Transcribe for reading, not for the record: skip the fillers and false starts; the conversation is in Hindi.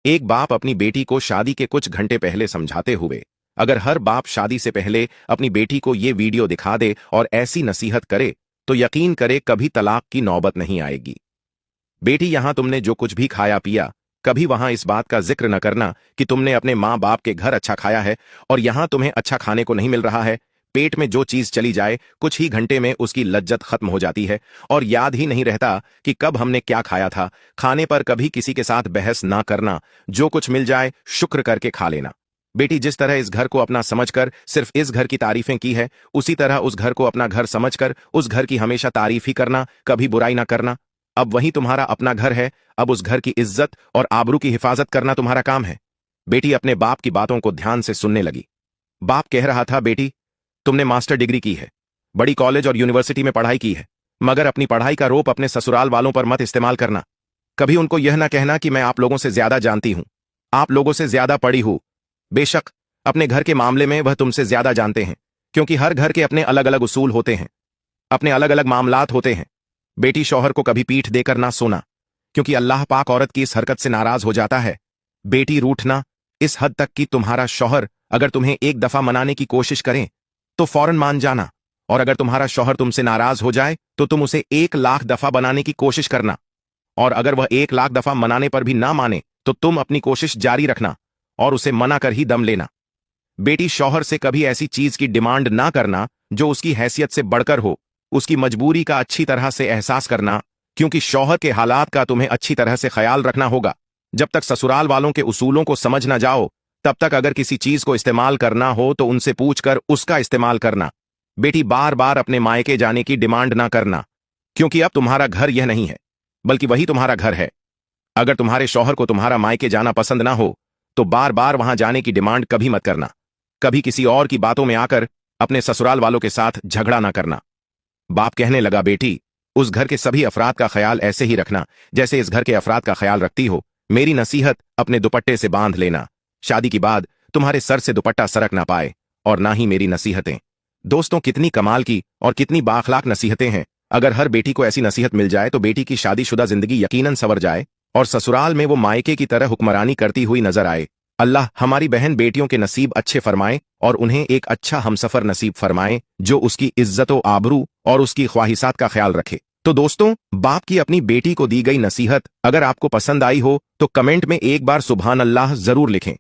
एक बाप अपनी बेटी को शादी के कुछ घंटे पहले समझाते हुए, अगर हर बाप शादी से पहले अपनी बेटी को ये वीडियो दिखा दे और ऐसी नसीहत करे तो यकीन करे कभी तलाक की नौबत नहीं आएगी। बेटी, यहां तुमने जो कुछ भी खाया पिया, कभी वहां इस बात का जिक्र न करना कि तुमने अपने माँ बाप के घर अच्छा खाया है और यहां तुम्हें अच्छा खाने को नहीं मिल रहा है। पेट में जो चीज चली जाए कुछ ही घंटे में उसकी लज्जत खत्म हो जाती है और याद ही नहीं रहता कि कब हमने क्या खाया था। खाने पर कभी किसी के साथ बहस ना करना, जो कुछ मिल जाए शुक्र करके खा लेना। बेटी, जिस तरह इस घर को अपना समझकर सिर्फ इस घर की तारीफें की है, उसी तरह उस घर को अपना घर समझकर उस घर की हमेशा तारीफ ही करना, कभी बुराई ना करना। अब वही तुम्हारा अपना घर है, अब उस घर की इज्जत और आबरू की हिफाजत करना तुम्हारा काम है। बेटी अपने बाप की बातों को ध्यान से सुनने लगी। बाप कह रहा था, बेटी तुमने मास्टर डिग्री की है, बड़ी कॉलेज और यूनिवर्सिटी में पढ़ाई की है, मगर अपनी पढ़ाई का रोप अपने ससुराल वालों पर मत इस्तेमाल करना। कभी उनको यह ना कहना कि मैं आप लोगों से ज्यादा जानती हूं, आप लोगों से ज्यादा पढ़ी हूं। बेशक अपने घर के मामले में वह तुमसे ज्यादा जानते हैं, क्योंकि हर घर के अपने अलग अलग उसूल होते हैं, अपने अलग अलग मामलात होते हैं। बेटी, शौहर को कभी पीठ देकर ना सोना, क्योंकि अल्लाह पाक औरत की इस हरकत से नाराज हो जाता है। बेटी, रूठना इस हद तक कि तुम्हारा शौहर अगर तुम्हें एक दफा मनाने की कोशिश करें तो फौरन मान जाना, और अगर तुम्हारा शौहर तुमसे नाराज हो जाए तो तुम उसे 1,00,000 दफा बनाने की कोशिश करना, और अगर वह 1,00,000 दफा मनाने पर भी ना माने तो तुम अपनी कोशिश जारी रखना और उसे मना कर ही दम लेना। बेटी, शौहर से कभी ऐसी चीज की डिमांड ना करना जो उसकी हैसियत से बढ़कर हो। उसकी मजबूरी का अच्छी तरह से एहसास करना, क्योंकि शौहर के हालात का तुम्हें अच्छी तरह से ख्याल रखना होगा। जब तक ससुराल वालों के उसूलों को समझ ना जाओ, तब तक अगर किसी चीज को इस्तेमाल करना हो तो उनसे पूछकर उसका इस्तेमाल करना। बेटी, बार बार अपने मायके जाने की डिमांड ना करना, क्योंकि अब तुम्हारा घर यह नहीं है, बल्कि वही तुम्हारा घर है। अगर तुम्हारे शौहर को तुम्हारा मायके जाना पसंद ना हो तो बार बार वहां जाने की डिमांड कभी मत करना। कभी किसी और की बातों में आकर अपने ससुराल वालों के साथ झगड़ा ना करना। बाप कहने लगा, बेटी उस घर के सभी अफराद का ख्याल ऐसे ही रखना जैसे इस घर के अफराद का ख्याल रखती हो। मेरी नसीहत, अपने दुपट्टे से बांध लेना, शादी के बाद तुम्हारे सर से दुपट्टा सरक ना पाए, और ना ही मेरी नसीहतें। दोस्तों, कितनी कमाल की और कितनी बाखलाक नसीहतें हैं। अगर हर बेटी को ऐसी नसीहत मिल जाए तो बेटी की शादीशुदा जिंदगी यकीनन संवर जाए और ससुराल में वो मायके की तरह हुक्मरानी करती हुई नजर आए। अल्लाह हमारी बहन बेटियों के नसीब अच्छे फरमाए और उन्हें एक अच्छा हमसफर नसीब फरमाए जो उसकी इज्जत आबरू और उसकी ख्वाहिशात का ख्याल रखे। तो दोस्तों, बाप की अपनी बेटी को दी गई नसीहत अगर आपको पसंद आई हो तो कमेंट में एक बार सुभान अल्लाह जरूर लिखें।